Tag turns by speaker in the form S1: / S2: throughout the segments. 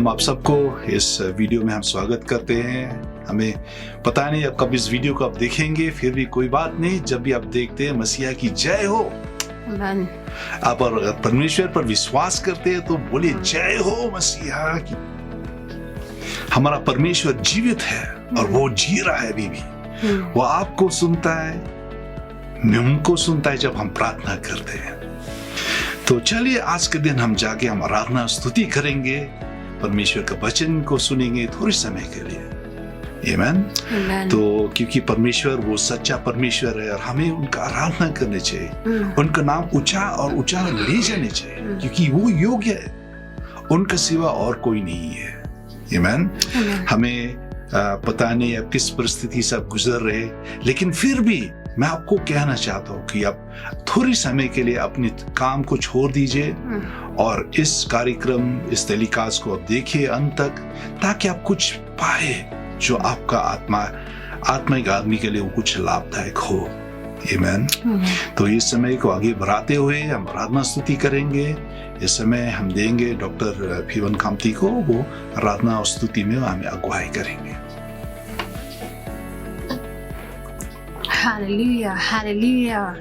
S1: हम आप सबको इस वीडियो में हम स्वागत करते हैं। हमें पता नहीं अब कब इस वीडियो को आप देखेंगे, फिर भी कोई बात नहीं, जब भी आप देखते हैं मसीहा की जय हो।
S2: Amen.
S1: आप अगर परमेश्वर पर विश्वास करते हैं तो बोलिए जय हो मसीहा की। हमारा परमेश्वर जीवित है और वो जी रहा है अभी भी। वो आपको सुनता है, हमको सुनता है जब हम प्रार्थना करते हैं। तो चलिए आज के दिन हम जाके हम आराधना स्तुति करेंगे, परमेश्वर का वचन को सुनेंगे थोड़े समय के लिए। आमीन। तो क्योंकि परमेश्वर वो सच्चा परमेश्वर है और हमें उनका आराधना करनी चाहिए, उनका नाम ऊंचा और ऊंचा ले जाने चाहिए, क्योंकि वो योग्य है, उनका सिवा और कोई नहीं है। आमीन। हमें पता नहीं अब किस परिस्थिति से आप गुजर रहे, लेकिन फिर भी मैं आपको कहना चाहता हूँ कि आप थोड़ी समय के लिए अपने काम को छोड़ दीजिए और इस कार्यक्रम, इस टेलीकास्ट को आप देखिए अंत तक, ताकि आप कुछ पाए जो आपका आत्मिक आदमी के लिए वो कुछ लाभदायक हो। आमीन। तो इस समय को आगे बढ़ाते हुए हम आराधना स्तुति करेंगे। इस समय हम देंगे डॉक्टर फीवन कामती को, वो आराधना और स्तुति में हमें अगुवाई करेंगे।
S2: Hallelujah, hallelujah.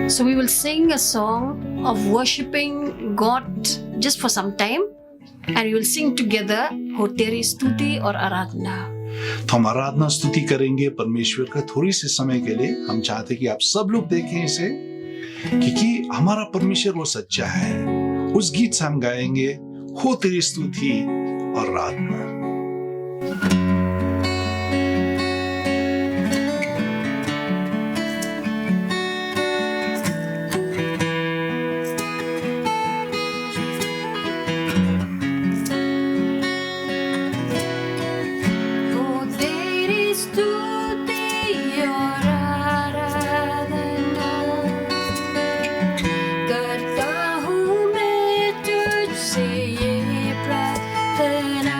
S2: So we will sing a song of worshiping God just for some time, and we will sing together हो तेरी स्तुति और आराधना।
S1: तो हम आराधना स्तुति करेंगे परमेश्वर का थोड़ी से समय के लिए। हम चाहते कि आप सब लोग देखें इसे, क्योंकि हमारा परमेश्वर वो सच्चा है। उस गीत से हम गाएंगे हो तेरी स्तुति और आराधना।
S2: करता हूँ मैं तुझसे ये प्रार्थना।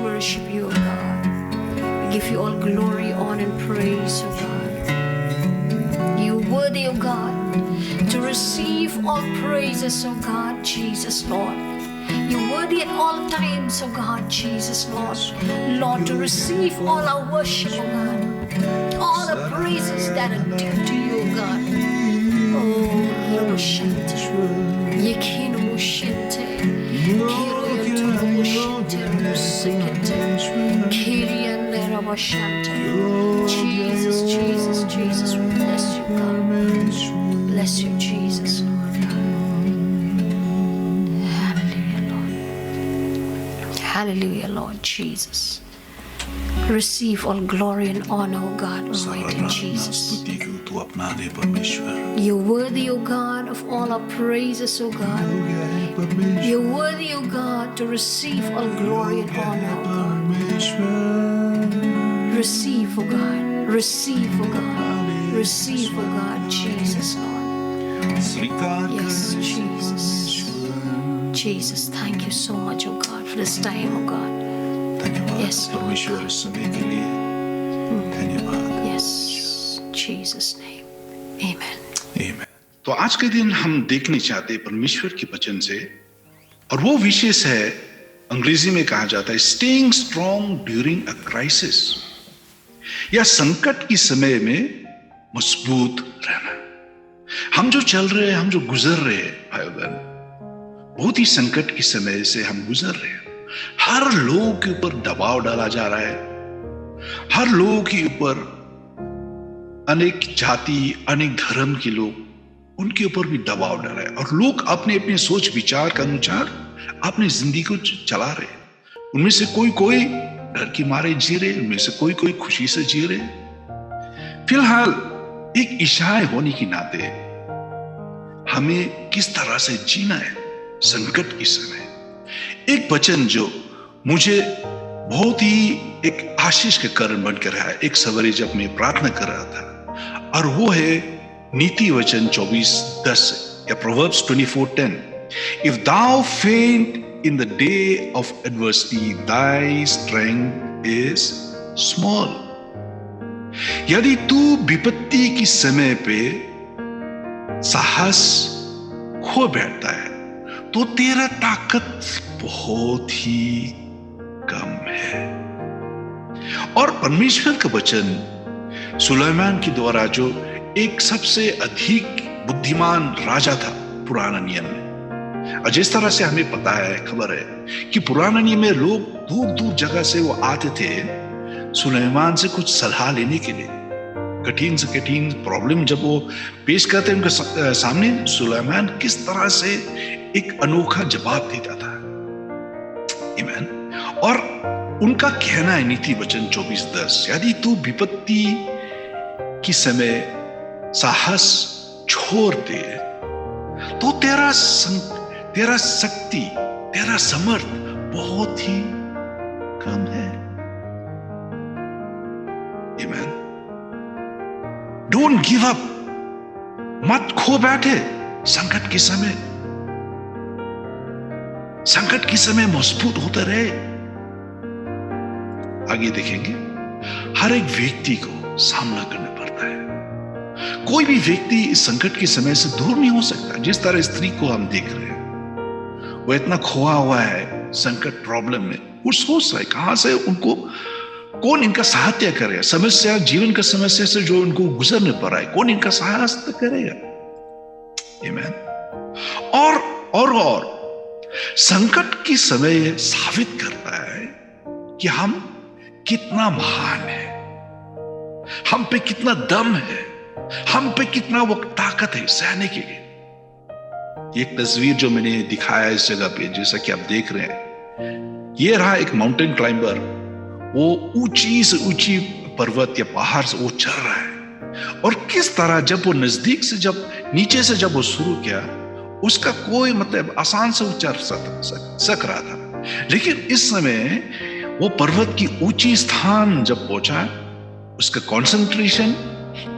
S2: worship you, O God. We give you all glory, honor, and praise, O God. You are worthy, O God, to receive all praises, O God, Jesus, Lord. You're worthy at all times, O God, Jesus, Lord. Lord, to receive all our worship, O God. All the praises that are due to you, O God. Oh, Yerushante, Yekino Mushente, Kiroyanto Mushente, Musikente, Kirian Rabashante. Jesus, Jesus, Jesus, we bless you, God. Bless you, Jesus, Lord God. Hallelujah, Lord Jesus. Receive all glory and honor, O God, Almighty Jesus.
S1: स्तुति को तू अपना ले परमेश्वर।
S2: You're worthy, O God, of all our praises, O God. You're worthy, O God, to receive all glory and honor, O God. Receive, O God. Receive, O God. Receive, O God, Jesus, Lord.
S1: स्वीकार
S2: Yes,
S1: कर
S2: Jesus. Jesus, thank you so much, O God, for this time, O God.
S1: धन्यवाद
S2: Yes, Lord.
S1: परमेश्वर इस समय के लिए धन्यवाद।
S2: Yes, Jesus' name. Amen.
S1: आमीन। तो आज के दिन हम देखने चाहते हैं परमेश्वर के वचन से, और वो विशेष है, अंग्रेजी में कहा जाता है staying strong during a crisis, या संकट की समय में मजबूत रहना। हम जो चल रहे हैं, हम जो गुजर रहे हैं भाई बहन, बहुत ही संकट के समय से हम गुजर रहे हैं। हर लोगों के ऊपर दबाव डाला जा रहा है। हर लोगों के ऊपर अनेक जाति, अनेक धर्म के लोग, उनके ऊपर भी दबाव डाला है, और लोग अपने अपने सोच विचार के अनुसार अपनी जिंदगी को चला रहे हैं। उनमें से कोई कोई डर के मारे जी रहे, उनमें से कोई कोई खुशी से जी रहे। फिलहाल एक ईसाई होने के नाते हमें किस तरह से जीना है संकट के समय। एक वचन जो मुझे बहुत ही एक आशीष के कारण बनकर रहा है, एक सवेरे जब मैं प्रार्थना कर रहा था, और वो है नीति वचन 24:10 या proverbs 24:10। If thou faint in the day of adversity, thy strength is small. यदि तू विपत्ति की समय पे साहस खो बैठता है तो तेरा ताकत बहुत ही कम है। और परमेश्वर का वचन सुलेमान के द्वारा, जो एक सबसे अधिक बुद्धिमान राजा था पुराना नियम में, और जिस तरह से हमें पता है, खबर है कि पुराना नियम में लोग दूर दूर जगह से वो आते थे सुलेमान से कुछ सलाह लेने के लिए। कठिन से कठिन प्रॉब्लम जब वो पेश करते उनके सामने, सुलेमान किस तरह से एक अनोखा जवाब देता था। आमीन। और उनका कहना है नीति वचन 24:10, यदि तू विपत्ति की समय साहस छोड़ दे तो तेरा शक्ति, तेरा समर्थ बहुत ही कम है। आमीन। डोंट गिव अप, मत खो बैठे संकट के समय। संकट के समय मजबूत होते रहे। आगे देखेंगे, हर एक व्यक्ति को सामना करना पड़ता है। कोई भी व्यक्ति इस संकट के समय से दूर नहीं हो सकता। जिस तरह स्त्री को हम देख रहे हैं, वो इतना खोआ हुआ है संकट प्रॉब्लम में, वो सोच रहा है कहां से उनको कौन इनका सहायता करेगा, समस्या, जीवन का समस्या से जो उनको गुजरने पड़ रहा है, कौन इनका सहायता करेगा। आमीन। और संकट की समय साबित करता है कि हम कितना महान है, हम पे कितना दम है, हम पे कितना वो ताकत है सहने के लिए। एक तस्वीर जो मैंने दिखाया इस जगह पे, जैसा कि आप देख रहे हैं, ये रहा एक माउंटेन क्लाइंबर। वो ऊंची से ऊंची पर्वत या पहाड़ से वो चढ़ रहा है, और किस तरह जब वो नजदीक से, जब नीचे से जब वो शुरू किया, उसका कोई मतलब आसान से उच्चार सक रहा था। लेकिन इस समय वो पर्वत की ऊंची स्थान जब पहुंचा, उसका कंसंट्रेशन,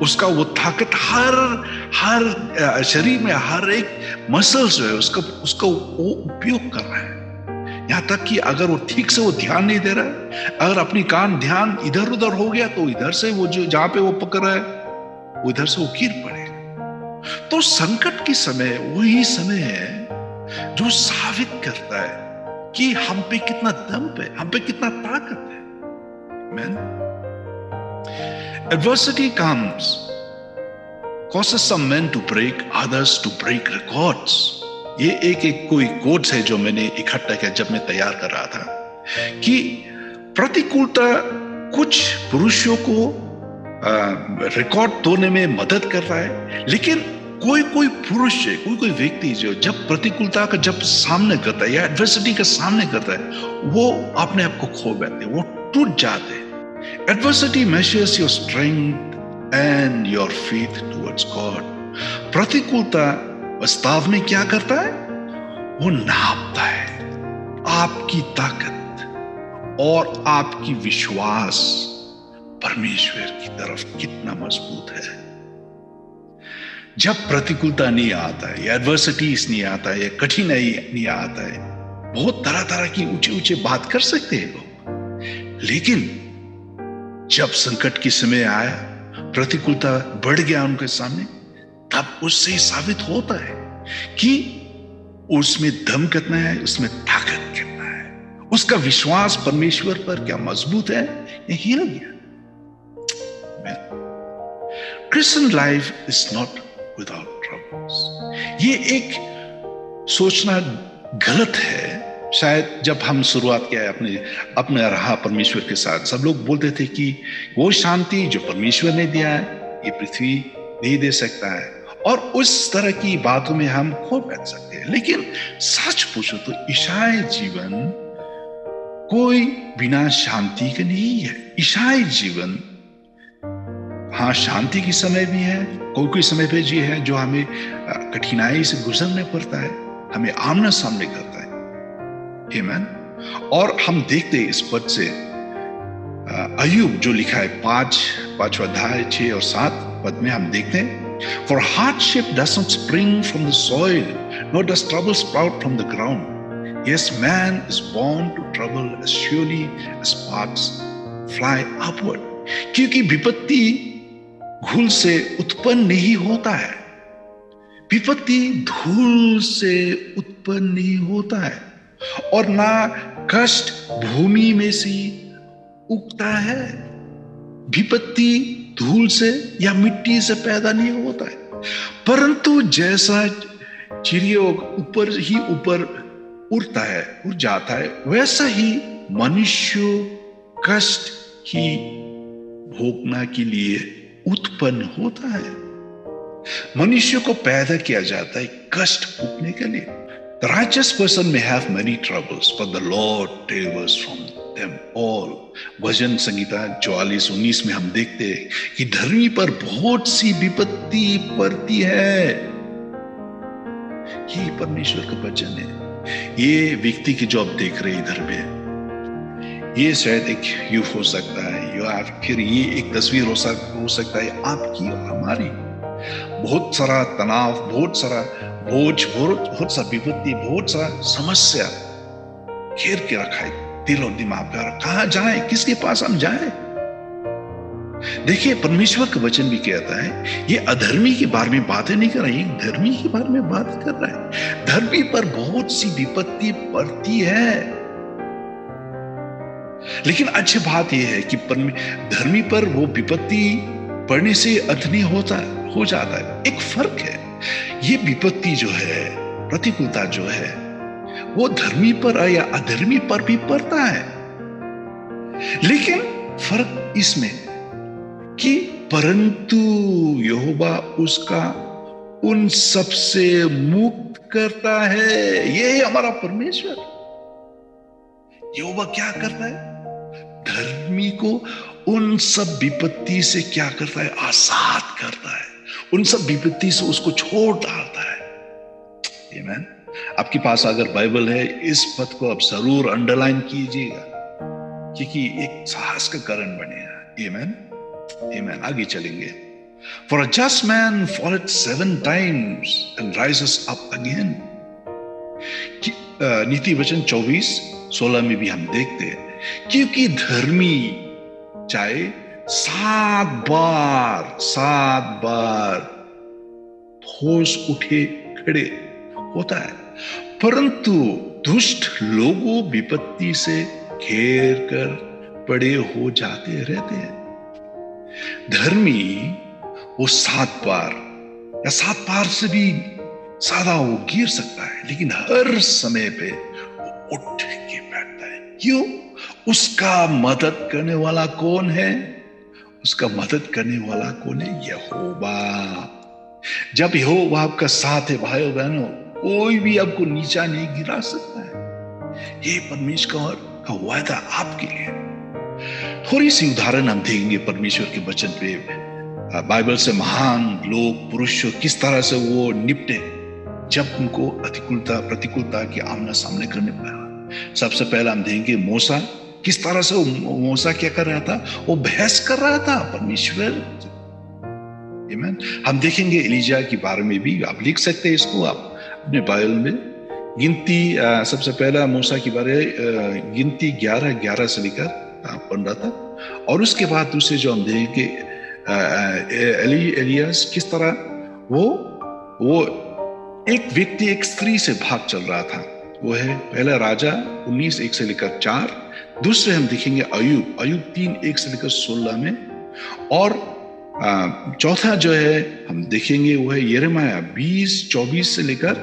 S1: उसका वो ताकत हर शरीर में हर एक मसल्स जो है उसका वो उपयोग कर रहा है यहां तक कि अगर वो ठीक से वो ध्यान नहीं दे रहा है, अगर अपनी कान ध्यान इधर उधर हो गया तो इधर से वो जो जहां पे वो पकड़ रहा है उधर से वो गिर पड़ेगा। तो संकट के समय वही समय है जो साबित करता है कि हम पे कितना दम है, हम पे कितना ताकत है। Amen. Adversity comes, causes some men to break, others to break records. ये एक कोई कोट्स है जो मैंने इकट्ठा किया जब मैं तैयार कर रहा था, कि प्रतिकूलता कुछ पुरुषों को रिकॉर्ड तोड़ने में मदद कर रहा है, लेकिन कोई पुरुष है, कोई व्यक्ति जो जब प्रतिकूलता का जब सामने करता है या एडवर्सिटी का सामने करता है, वो अपने आप को खो बैठते, वो टूट जाते हैं। Adversity measures your strength and your faith towards God. प्रतिकूलता वास्तव में क्या करता है? वो नापता है आपकी ताकत और आपकी विश्वास परमेश्वर की तरफ कितना मजबूत है। जब प्रतिकूलता नहीं आता है या एडवर्सिटीज नहीं आता है या कठिनाई नहीं आता है, बहुत तरह तरह की ऊंचे बात कर सकते हैं लोग, लेकिन जब संकट की समय आया, प्रतिकूलता बढ़ गया उनके सामने, तब उससे साबित होता है कि उसमें दम कितना है, उसमें ताकत कितना है, उसका विश्वास परमेश्वर पर क्या मजबूत है, ये हिल गया। Christian life is not without troubles. ये एक सोचना गलत है। शायद जब हम शुरुआत किया अपने रहा परमेश्वर के साथ, सब लोग बोलते थे कि वो शांति जो परमेश्वर ने दिया है ये पृथ्वी नहीं दे सकता है, और उस तरह की बातों में हम खो बैठ सकते हैं। लेकिन सच पूछो तो ईसाई जीवन कोई बिना शांति के नहीं है। ईसाई जीवन हाँ शांति की समय भी है, कोई समय पे जी है जो हमें कठिनाई से गुजरने पड़ता है, हमें आमना सामने करता है। आमीन। और हम देखते हैं इस पद से अय्यूब जो लिखा है 5वां अध्याय 6 और 7 पद में हम देखते हैं, For hardship does not spring from the soil, nor does trouble sprout from the ground. Yes, man is born to trouble as surely as sparks fly upward. क्योंकि विपत्ति धूल से उत्पन्न नहीं होता है, विपत्ति धूल से उत्पन्न नहीं होता है, और ना कष्ट भूमि में से उगता है। विपत्ति धूल से या मिट्टी से पैदा नहीं होता है, परंतु जैसा चिड़िया ऊपर ही ऊपर उड़ता है, उड़ जाता है, वैसा ही मनुष्य कष्ट ही भोगने के लिए उत्पन्न होता है। मनुष्य को पैदा किया जाता है कष्ट भोगने के लिए। The righteous person may have many troubles, but the Lord delivers from them all. भजन संगीता 44:19 में हम देखते हैं कि धर्मी पर बहुत सी विपत्ति पड़ती है। ये परमेश्वर का वचन है। ये व्यक्ति की जो आप देख रहे हैं इधर में, ये शायद एक युग हो सकता है, या फिर ये एक तस्वीर हो सकता है आपकी और हमारी। बहुत सारा तनाव, बहुत सारा बोझ, बहुत सा विपत्ति, बहुत सारा समस्या घेर के रखा है दिल और दिमाग पर। कहां जाए, किसके पास हम जाए? देखिए परमेश्वर का वचन भी कहता है, ये अधर्मी के बारे में बातें नहीं कर रहा है, ये धर्मी के बारे में बात कर रहा है। धर्मी पर बहुत सी विपत्ति पड़ती है, लेकिन अच्छी बात यह है कि धर्मी पर वो विपत्ति पड़ने से अंत नहीं हो जाता है। एक फर्क है, ये विपत्ति जो है, प्रतिकूलता जो है, वो धर्मी पर या अधर्मी पर भी पड़ता है, लेकिन फर्क इसमें कि परंतु यहोवा उसका उन सब से मुक्त करता है। ये है हमारा परमेश्वर। यहोवा क्या करता है? धर्मी को उन सब विपत्ति से क्या करता है? आजाद करता है। उन सब विपत्ति से उसको छोड़ डालता है। आमीन। आपके पास अगर बाइबल है, इस पद को आप जरूर अंडरलाइन कीजिएगा, क्योंकि एक साहस का कारण बनेगा। आमीन। आमीन। आगे चलेंगे। For a just man falleth 7 times and rises up again. नीति वचन 24 16 में भी हम देखते हैं, क्योंकि धर्मी चाहे 7 बार होश उठे खड़े होता है, परंतु दुष्ट लोगों विपत्ति से घेर कर पड़े हो जाते रहते हैं। धर्मी वो 7 बार या 7 बार से भी ज्यादा वो गिर सकता है, लेकिन हर समय पे वो उठ के बैठता है। क्यों? उसका मदद करने वाला कौन है? उसका मदद करने वाला कौन है? यहोवा। जब यहोवा आपका साथ है भाइयों बहनों, कोई भी आपको नीचा नहीं गिरा सकता है। ये परमेश्वर का वायदा आपके लिए। थोड़ी सी उदाहरण हम देखेंगे परमेश्वर के वचन पे। बाइबल से महान लोग, पुरुष किस तरह से वो निपटे जब उनको प्रतिकूलता के आमना सामने करने पड़ा। सबसे पहला हम देखेंगे मूसा। किस तरह से मूसा क्या कर रहा था? वो बहस कर रहा था परमेश्वर। आमीन। हम देखेंगे एलिजा के बारे में भी, आप लिख सकते हैं इसको आप अपने बाइबल में। गिनती सबसे पहला मूसा के बारे गिनती 11 से लेकर 15 तक, और उसके बाद दूसरे जो हम देखेंगे एलियास किस तरह वो एक व्यक्ति एक स्त्री से भाग चल रहा था। वो है पहला राजा 19:1 से लेकर 4। दूसरे हम देखेंगे अय्यूब 3:1 से लेकर 16 में। और चौथा जो है हम देखेंगे वो है यिर्मयाह 20:14 से लेकर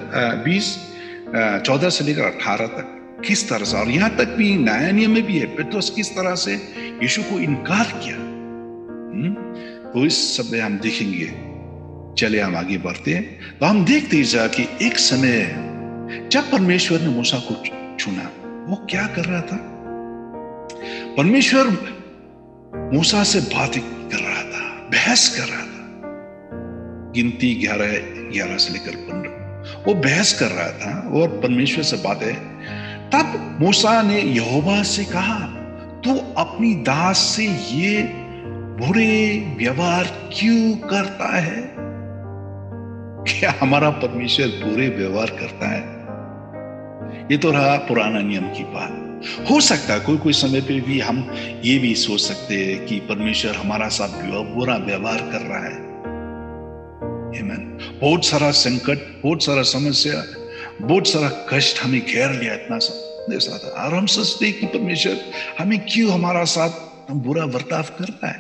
S1: 14 से लेकर 18 तक। किस तरह से, और यहां तक भी नया नियम में भी है, पतरस किस तरह से यीशु को इनकार किया। तो इस सब में हम देखेंगे। चले हम आगे बढ़ते हैं। तो हम देखते हैं कि एक समय जब परमेश्वर ने मूसा को चुना, वो क्या कर रहा था? परमेश्वर मूसा से बातें कर रहा था, बहस कर रहा था। गिनती 11 से लेकर 15 वो बहस कर रहा था और परमेश्वर से बातें। तब मूसा ने यहोवा से कहा, तू अपनी दास से ये बुरे व्यवहार क्यों करता है? क्या हमारा परमेश्वर बुरे व्यवहार करता है? ये तो रहा पुराना नियम की बात। हो सकता है कोई समय पे भी हम ये भी सोच सकते हैं कि परमेश्वर हमारा साथ बुरा व्यवहार कर रहा है। आमीन। बहुत सारा संकट, बहुत सारा समस्या, बहुत सारा कष्ट हमें घेर लिया इतना सब, और हम सोचते कि परमेश्वर हमें क्यों हमारा साथ बुरा बर्ताव करता है,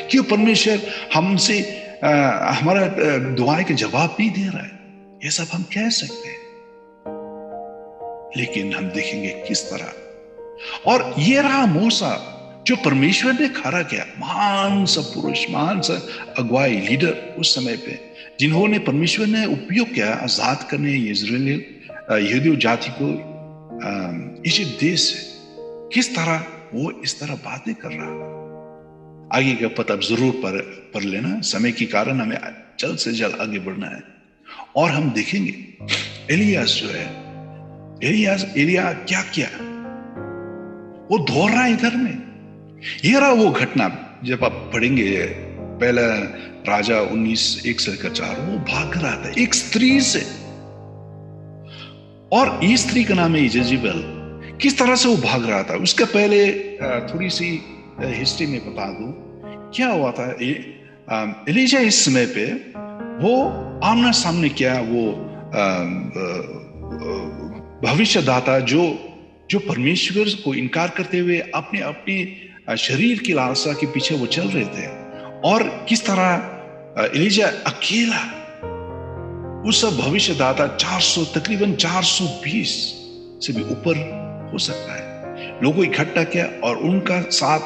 S1: क्यों परमेश्वर हमसे हमारा दुआएं के जवाब नहीं दे रहा है। ये सब हम कह सकते हैं, लेकिन हम देखेंगे किस तरह। और ये रहा मूसा जो परमेश्वर ने खड़ा किया, महान सा पुरुष, महान सा अगुवाई लीडर उस समय पे, जिन्होंने परमेश्वर ने उपयोग किया आजाद करने इजराइली यहूदी जाति को इजिप्ट देश से। किस तरह वो इस तरह बातें कर रहा। आगे का पता आप जरूर पढ़ लेना, समय के कारण हमें जल्द से जल्द आगे बढ़ना है। और हम देखेंगे एलियास जो है, एलिया क्या किया, वो दौड़ रहा है इधर में। ये रहा वो घटना जब आप पढ़ेंगे पहला राजा 19:1 से लेकर 4, वो भाग रहा था एक स्त्री से, और इस स्त्री का नाम है इजेबेल। किस तरह से वो भाग रहा था उसका पहले थोड़ी सी हिस्ट्री में बता दूं क्या हुआ था। एलिजा इस समय पे वो आमना सामने क्या, वो भविष्यदाता जो परमेश्वर को इनकार करते हुए अपने शरीर की लालसा के पीछे वो चल रहे थे। और किस तरह एलिजा अकेला उस भविष्यदाता 400 तकरीबन 420 से भी ऊपर हो सकता है लोगों इकट्ठा किया और उनका साथ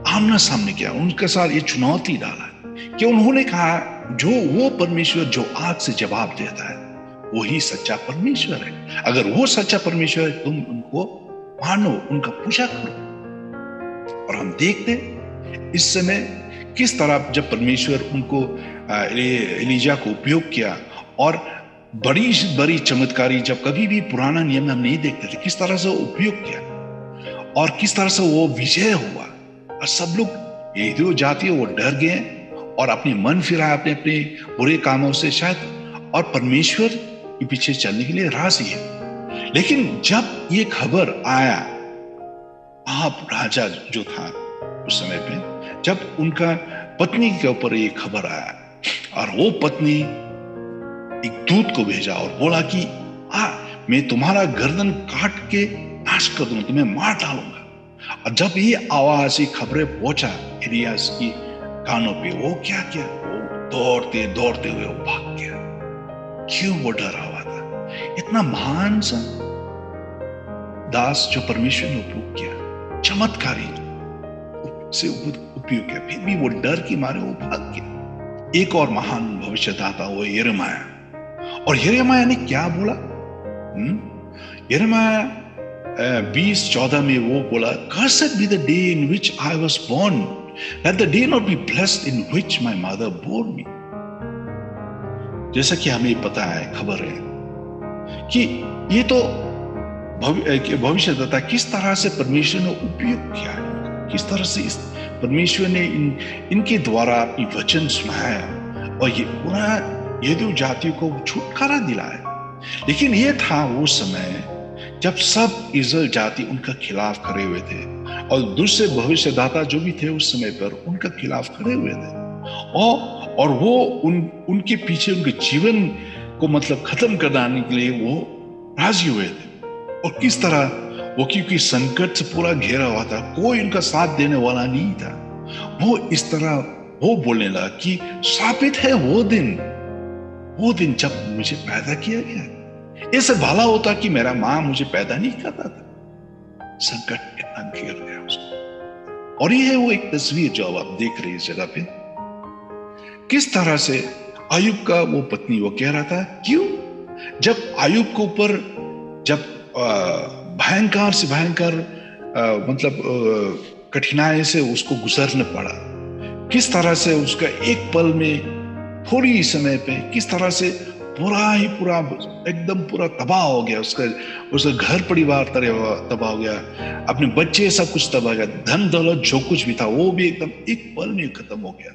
S1: आमना सामने किया, उनके साथ ये चुनौती डाला कि उन्होंने कहा जो वो परमेश्वर जो आग से जवाब देता है वही सच्चा परमेश्वर है। अगर वो सच्चा परमेश्वर है तुम उनको मानो, उनका पूजा करो। और हम देखते इस समय किस तरह जब परमेश्वर उनको एलिजा को उपयोग किया, और बड़ी बड़ी चमत्कारी जब कभी भी पुराना नियम हम नहीं देखते थे, किस तरह से उपयोग किया और किस तरह से वो विजय हुआ। और सब लोग ये जो जाति है वो डर गए और अपने मन फिराया अपने अपने बुरे कामों से शायद, और परमेश्वर के पीछे चलने के लिए राजी है। लेकिन जब ये खबर आया, आप राजा जो था उस समय पे, जब उनका पत्नी के ऊपर ये खबर आया और वो पत्नी एक दूत को भेजा और बोला कि मैं तुम्हारा गर्दन काट के नाश कर दूंगा, तुम्हें मार डालूंगा। और जब ये आवाज, ये खबरें पहुंचा एलियास की कानों पे, वो क्या किया, वो दौड़ते दौड़ते हुए वो भाग गया। क्यों? वो डरा हुआ था। इतना महान सा दास जो परमेश्वर ने उपयोग किया, चमत्कारी से उपयोग किया, फिर भी वो डर के मारे वो भाग गया। एक और महान भविष्यदाता वो यिर्मयाह, और यिर्मयाह ने क्या बोला? यिर्मयाह 20:14 में वो बोला, Cursed be the day in which I was born, let the day not be blessed in which my mother bore me. जैसा कि हमें पता है, खबर है कि ये तो भविष्यदाता किस तरह से परमेश्वर ने उपयोग किया है, किस तरह से इस परमेश्वर ने इनके द्वारा अपनी वचन सुनाया और ये पूरा यहूदी जातियों को छुटकारा दिलाया। लेकिन ये था वो समय जब सब इस्राएल जाति उनका खिलाफ खड़े हुए थे और दूसरे भविष्यदाता जो भी थे उस समय पर उनका खिलाफ खड़े हुए थे, और वो उनके पीछे उनके जीवन को मतलब खत्म कराने के लिए वो राजी हुए थे। और किस तरह वो, क्योंकि संकट से पूरा घेरा हुआ था, कोई उनका साथ देने वाला नहीं था, वो इस तरह वो बोलने लगा कि शापित है वो दिन जब मुझे पैदा किया गया। इससे भला होता कि मेरा मां मुझे पैदा नहीं करता था। संकट इतना घेर गया उसको। और ये है वो एक तस्वीर जो अब आप देख रहे हैं इस जगह पे, किस तरह से अय्यूब का वो पत्नी वो कह रहा था। क्यों? जब अय्यूब के ऊपर जब भयंकर से भयंकर मतलब कठिनाई से उसको गुजरना पड़ा, किस तरह से उसका एक पल में, थोड़ी समय पे किस तरह से पूरा एकदम पूरा तबाह हो गया, उसका घर परिवार तबाह हो गया, अपने बच्चे सब कुछ तबाह हो गया, धन दौलत जो कुछ भी था वो भी एकदम एक पल में खत्म हो गया।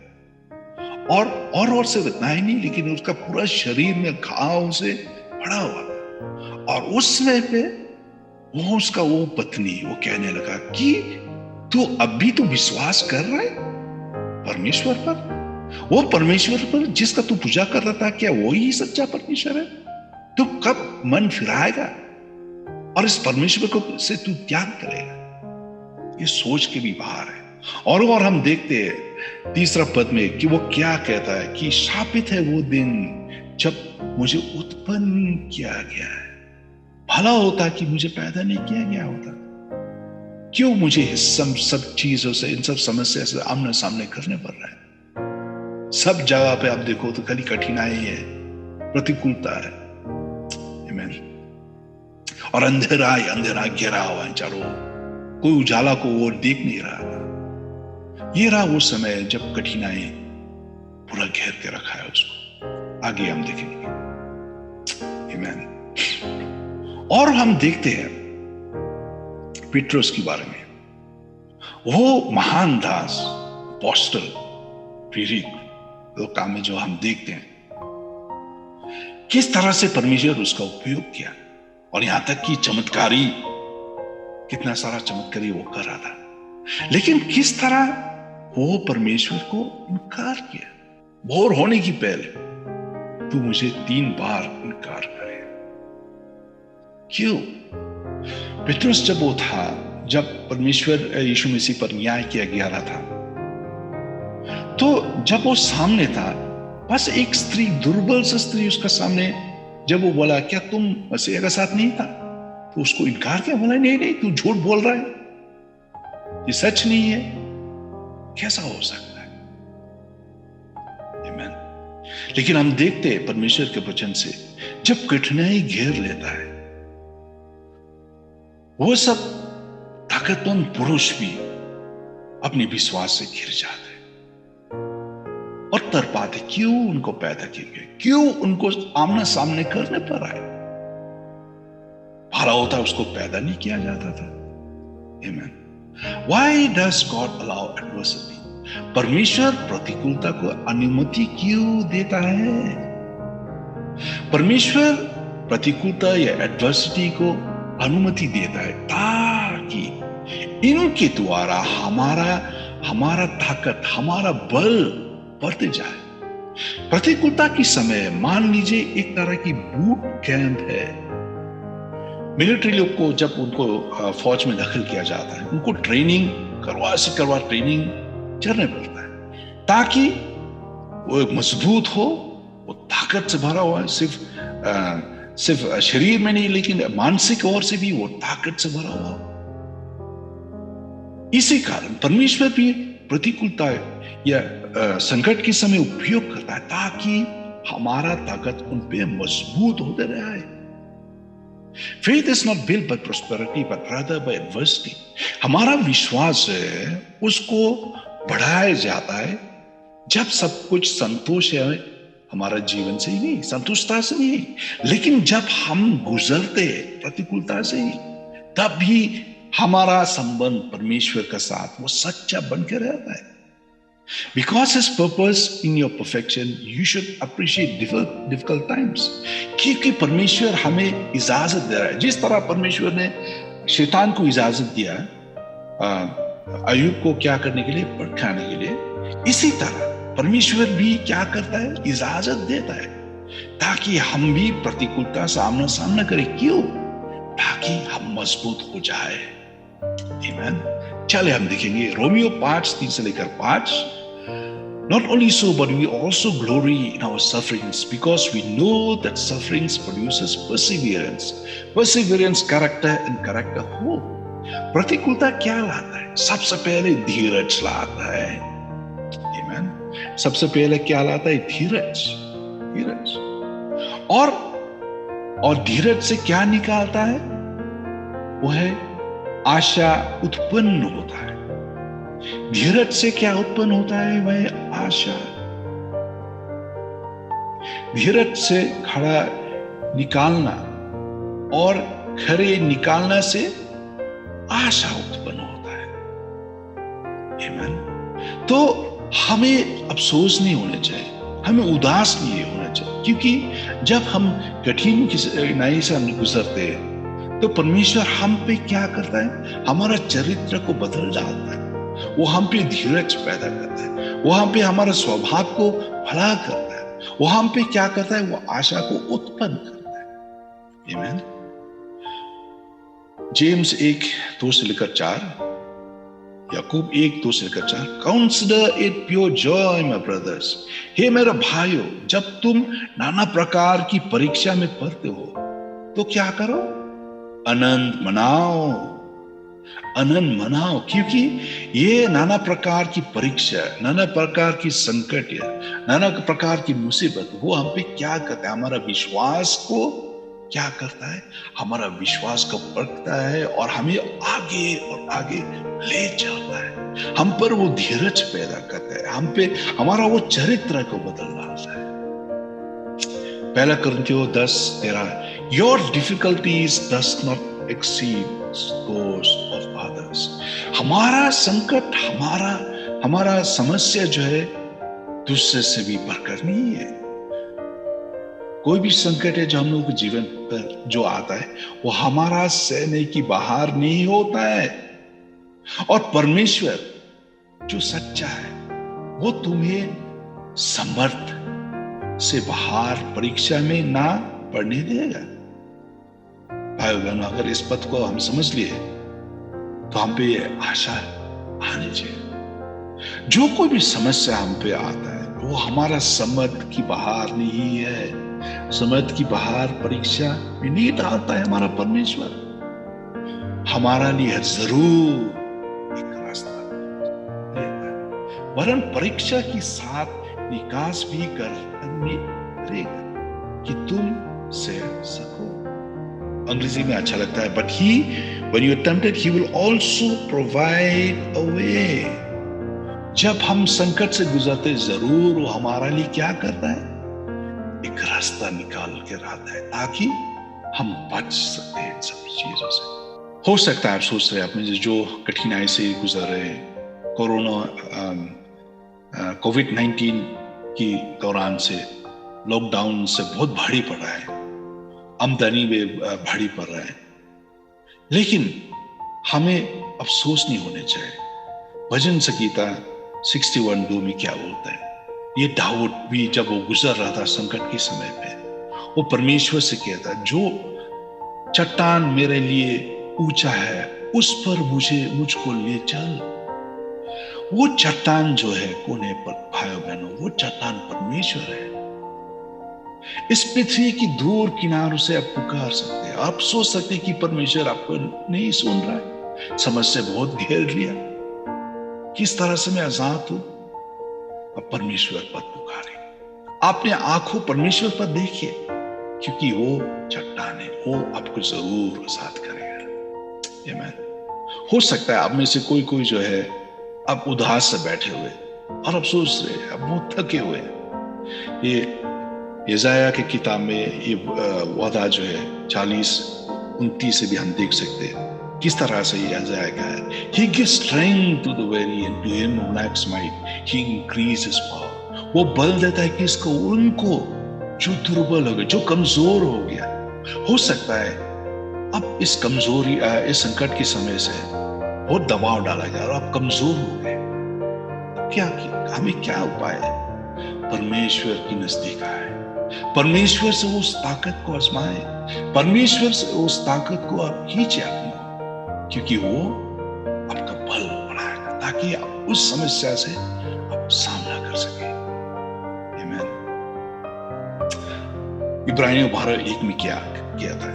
S1: और से इतना ही नहीं, लेकिन उसका पूरा शरीर में घाव से भरा हुआ था। और उस समय पे उसका वो पत्नी वो कहने लगा कि तू अब भी तो विश्वास कर रहा है परमेश्वर पर, वो परमेश्वर पर जिसका तू पूजा कर रहा था, क्या वो ही सच्चा परमेश्वर है? तू कब मन फिराएगा और इस परमेश्वर को से तू त्याग करेगा? ये सोच के भी बाहर है। और हम देखते हैं 3 पद में कि वो क्या कहता है कि शापित है वो दिन जब मुझे उत्पन्न किया गया है। भला होता कि मुझे पैदा नहीं किया गया होता। क्यों मुझे सब चीजों से, इन सब समस्या से आमने सामने करने पड़ रहा है? सब जगह पे आप देखो तो खाली कठिनाई है, प्रतिकूलता है, आमीन। और अंधेरा घेरा हुआ है चारों, कोई उजाला को वो देख नहीं रहा। ये रहा वो समय जब कठिनाई पूरा घेर के रखा है उसको। आगे हम देखेंगे, आमीन। और हम देखते हैं पतरस के बारे में, वो महान दास, अपोस्टल, प्रेरित काम में जो हम देखते हैं किस तरह से परमेश्वर उसका उपयोग किया, और यहां तक कि चमत्कारी, कितना सारा चमत्कारी वो कर रहा था। लेकिन किस तरह वो परमेश्वर को इनकार किया। भोर होने की पहले तू मुझे 3 बार इनकार करे। क्यों? पतरस जब वो था, जब परमेश्वर यीशु मसीह पर न्याय किया गया रहा था, तो जब वो सामने था, बस एक स्त्री, दुर्बल सी स्त्री उसका सामने, जब वो बोला क्या तुम मसीह का साथ नहीं था, तो उसको इनकार किया, बोला नहीं तू झूठ बोल रहा है, ये सच नहीं है। कैसा हो सकता है? आमीन। लेकिन हम देखते हैं परमेश्वर के वचन से, जब कठिनाई घेर लेता है, वो सब ताकतवर पुरुष भी अपने विश्वास से घिर जाते और तर पाते। क्यों उनको पैदा किए गए? क्यों उनको आमना सामने करने पर आए? भला होता उसको पैदा नहीं किया जाता था। आमीन। Why does God allow adversity? परमेश्वर प्रतिकूलता को अनुमति क्यों देता है? परमेश्वर प्रतिकूलता या एडवर्सिटी को अनुमति देता है ताकि इनके द्वारा हमारा ताकत, हमारा बल बढ़ते जाए। प्रतिकूलता के समय मान लीजिए एक तरह की बूट कैंप है। मिलिट्री लोग को जब उनको फौज में दाखिल किया जाता है, उनको ट्रेनिंग करवा ट्रेनिंग करने पड़ता है ताकि वो मजबूत हो, वो ताकत से भरा हुआ है, सिर्फ शरीर में नहीं लेकिन मानसिक ओर से भी वो ताकत से भरा हुआ। इसी कारण परमेश्वर भी प्रतिकूलता या संकट के समय उपयोग करता है ताकि हमारा ताकत उन पे मजबूत होते रहे। Faith is not built by prosperity but rather by adversity. हमारा विश्वास है उसको बढ़ाया जाता है जब सब कुछ संतोष है हमारा जीवन से ही नहीं, संतुष्टता से नहीं, लेकिन जब हम गुजरते प्रतिकूलता से ही, तब भी हमारा संबंध परमेश्वर के साथ वो सच्चा बनकर रहता है। Because His purpose in your perfection, you should appreciate difficult times. क्योंकि परमेश्वर हमें इजाजत दे रहा है। जिस तरह परमेश्वर ने शैतान को इजाजत दिया अय्यूब को क्या करने के लिए, भटकाने के लिए, इसी तरह परमेश्वर भी क्या करता है, इजाजत देता है ताकि हम भी प्रतिकूलता सामना करें। क्यों? ताकि हम मजबूत हो जाए। आमीन। चले हम देखेंगे रोमियो 5:3 से लेकर 5। Not only so, but we also glory in our sufferings because we know that sufferings produces perseverance. Perseverance, character, and character, hope. प्रतिकूलता क्या लाता है? सबसे पहले धीरज लाता है। Amen. सबसे पहले क्या लाता है? धीरज। और धीरज से क्या निकालता है? वो है आशा उत्पन्न होता है। धीरज से क्या उत्पन्न होता है? वह आशा। धीरज से खड़ा निकालना और खरे निकालना से आशा उत्पन्न होता है। आमीन। तो हमें अफसोस नहीं होना चाहिए, हमें उदास नहीं होना चाहिए, क्योंकि जब हम कठिन कठिनाई से गुजरते हैं तो परमेश्वर हम पे क्या करता है? हमारा चरित्र को बदल डालता है। वो हम पे धीरज पैदा करता है, वो हम पे हमारा स्वभाव को भला करता है, वो हम पे क्या करता है? वो आशा को उत्पन्न करता है। आमीन। जेम्स 1:2 से लेकर 4, याकूब 1:2 से लेकर 4। Consider it pure joy my brothers, हे मेरे भाइयों, जब तुम नाना प्रकार की परीक्षा में पड़ते हो तो क्या करो? आनंद मनाओ, क्योंकि ये नाना प्रकार की परीक्षा, नाना प्रकार की संकट या नाना प्रकार की मुसीबत वो हम पे क्या करता है? हमारा विश्वास को क्या करता है? हमारा विश्वास को परखता है और हमें आगे और आगे ले जाता है। हम पर वो धीरज पैदा करता है, हम पे हमारा वो चरित्र को बदल डालता है। 1 कुरिन्थियों 10:13। Your difficulties does not exceed those of others. हमारा संकट, हमारा समस्या जो है दूसरे से भी बढ़कर नहीं है। कोई भी संकट है जो हम लोगों के जीवन पर जो आता है वो हमारा सहने की बाहर नहीं होता है। और परमेश्वर जो सच्चा है वो तुम्हें समर्थ से बाहर परीक्षा में ना पढ़ने देगा। भाई बहनों, अगर इस पद को हम समझ लिए तो हम पे आशा आनी चाहिए। जो कोई भी समस्या हम पे आता है वो हमारा समर्थ की बाहर नहीं है। समर्थ की बाहर परीक्षा में नहीं डालता है हमारा परमेश्वर। हमारा लिए जरूर एक रास्ता देता है, वरन परीक्षा के साथ निकास भी करने करेगा कि तुम से सको। अंग्रेजी में अच्छा लगता है, but he, when you are tempted, he will also provide a way. जब हम संकट से गुजरते जरूर वो हमारा लिए क्या करता है? एक रास्ता निकाल के आता है ताकि हम बच सकते हैं इन सब चीजों से। हो सकता है आप सोच रहे हैं आप में जो कठिनाई से गुजर रहे हैं, कोविड-19 की दौरान से, लॉकडाउन से बहुत भारी पड़ा है। आमदनी में भारी पड़ रहा है, लेकिन हमें अफसोस नहीं होने चाहिए। भजन संगीता 61:2 में क्या बोलता है? ये दाऊद भी जब वो गुजर रहा था संकट के समय पे, वो परमेश्वर से कहता, जो चट्टान मेरे लिए ऊंचा है उस पर मुझको ले चल। वो चट्टान जो है कौन है भाइयों बहनों? वो चट्टान परमेश्वर है। इस पृथ्वी की दूर किनारों से आप पुकार सकते हैं, आप सोच सकते हैं कि परमेश्वर आपको नहीं सुन रहा है, समस्या बहुत घेर लिया, किस तरह से मैं आजाद हूं। अब परमेश्वर पर पुकारे, आपने आंखों परमेश्वर पर देखिए, क्योंकि वो चट्टान है, वो आपको जरूर आजाद करेगा। आमीन। हो सकता है आप में से कोई जो है आप उदास से बैठे हुए और आप सोच रहे, आप बहुत थके हुए। ये यशायाह की किताब में ये वादा जो है 40:29 से भी हम देख सकते हैं किस तरह से ये यशायाह का है। He gives strength to the weary and to him who lacks might he increases power। वो बल देता है किसको? उनको जो दुर्बल हो गए, जो कमजोर हो गया। हो सकता है अब इस कमजोरी इस संकट के समय से बहुत दबाव डाला गया और आप कमजोर हो गए। क्या हमें क्या उपाय है? परमेश्वर की नजदीक आए, परमेश्वर से उस ताकत को आजमाए, परमेश्वर से उस ताकत को आप खींचे अपनी, क्योंकि वो आपका बल बढ़ाएगा ताकि आप उस समस्या से आप सामना कर सके। आमीन। इब्रानियों 12:1 में क्या था?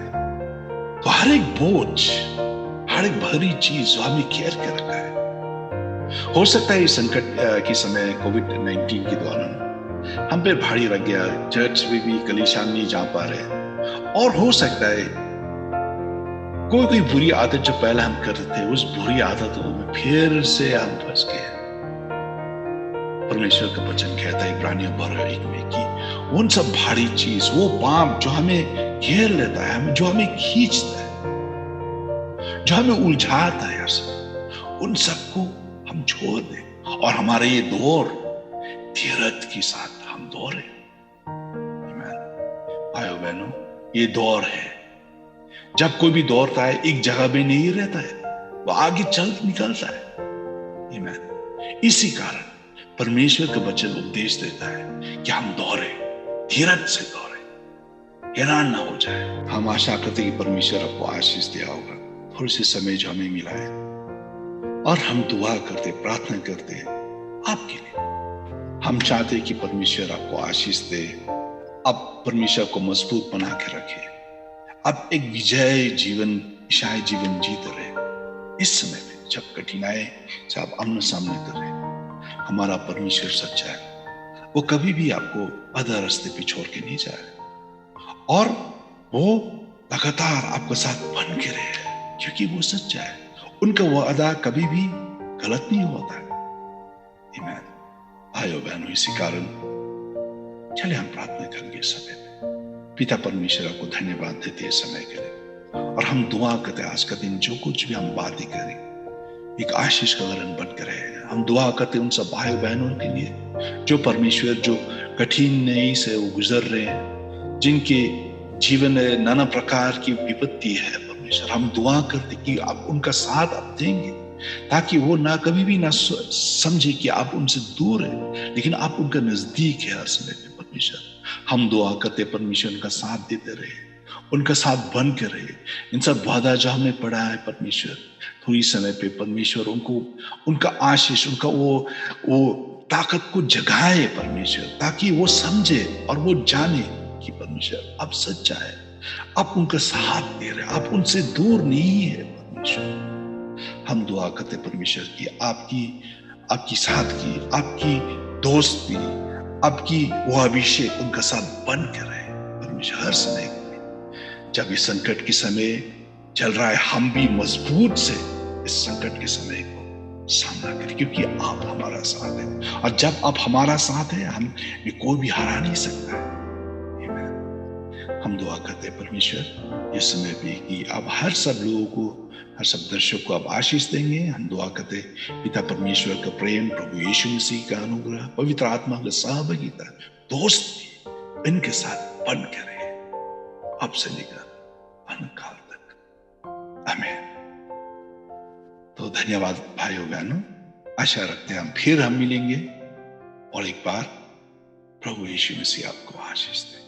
S1: तो हर एक बोझ, हर एक भरी चीज जो हमें घेर के रखा है, हो सकता है इस संकट के समय कोविड-19 के दौरान हम पे भारी रख गया, चर्च में भी कलीसिया नहीं जा पा रहे, और हो सकता है कोई बुरी आदत जो पहले हम करते थे उस बुरी आदतों में फिर से हम फंस गए। परमेश्वर का वचन कहता है इब्रानियों 12:1 में कि उन सब भारी चीज, वो पाप जो हमें घेर लेता है, जो हमें खींचता है, जो हमें उलझाता है, उन सबको हम छोड़ दें और हमारे ये दौर धीरज के साथ हम दौड़े। भाइयों बहनों, ये दौर है, जब कोई भी दौड़ता है एक जगह में नहीं रहता है, वो आगे चल निकलता है। आमीन। इसी कारण परमेश्वर का वचन उपदेश देता है कि हम दौड़े, धीरज से दौड़े, हैरान ना हो जाए। हम आशा करते कि परमेश्वर आपको आशीष दिया होगा थोड़े से समय जो हमें मिला है, और हम दुआ करते, प्रार्थना करते आपके लिए। हम चाहते कि परमेश्वर आपको आशीष दे, आप परमेश्वर को मजबूत बना के रखे, आप एक विजय जीवन, ईसाई जीवन जीते रहे। इस समय में जब कठिनाई से आप आमने सामने कर रहे, हमारा परमेश्वर सच्चा है, वो कभी भी आपको आधा रास्ते पे छोड़ के नहीं जाए, और वो लगातार आपके साथ बन के रहे, क्योंकि वो सच्चा है। उनका वादा कभी भी गलत नहीं होता है। आमीन। भाइयों बहनों, इसी कारण चलिए हम प्रार्थना करेंगे इस समय में। पिता परमेश्वर आपको धन्यवाद देते हैं समय के लिए, और हम दुआ करते आज का दिन जो कुछ भी हम बातें करें एक आशीष का कारण बन कर रहे। हम दुआ करते उन सब भाई बहनों के लिए जो परमेश्वर जो कठिनाई से वो गुजर रहे हैं, जिनके जीवन में नाना प्रकार की विपत्ति है। परमेश्वर, हम दुआ करते कि आप उनका साथ आप देंगे, ताकि वो ना कभी भी ना समझे कि आप उनसे दूर है, लेकिन आप उनका नजदीक है हर समय पे। परमेश्वर, हम दुआ करते परमेश्वर उनका साथ देते रहे, उनका साथ बन के रहे। इन सब वादा जो हमने पढ़ा है परमेश्वर, थोड़ी समय पे परमेश्वर उनको उनका आशीष, उनका वो ताकत को जगाए परमेश्वर, ताकि वो समझे और वो जाने कि परमेश्वर आप सच्चा है, आप उनका साथ दे रहे, आप उनसे दूर नहीं है। परमेश्वर, हम दुआ करते परमेश्वर की आपकी साथ की, आपकी दोस्ती, आपकी वो अभिषेक उनका साथ बन के रहे परमेश्वर हर समय। जब इस संकट के समय चल रहा है, हम भी मजबूत से इस संकट के समय को सामना करें, क्योंकि आप हमारा साथ है, और जब आप हमारा साथ है हम कोई भी हरा नहीं सकता है। हम दुआ करते हैं परमेश्वर इस समय भी कि आप हर सब लोगों को, हर सब दर्शकों को आप आशीष देंगे। हम दुआ करते पिता परमेश्वर का प्रेम, प्रभु यीशु मसीह का अनुग्रह, पवित्र आत्मा का सहभागिता, दोस्ती इनके साथ बन के रहे, अब से लेकर अनकाल तक, आमीन। तो धन्यवाद भाइयों बहनों, आशा रखते हैं हम फिर मिलेंगे, और एक बार प्रभु यीशु मसीह आपको आशीष दे।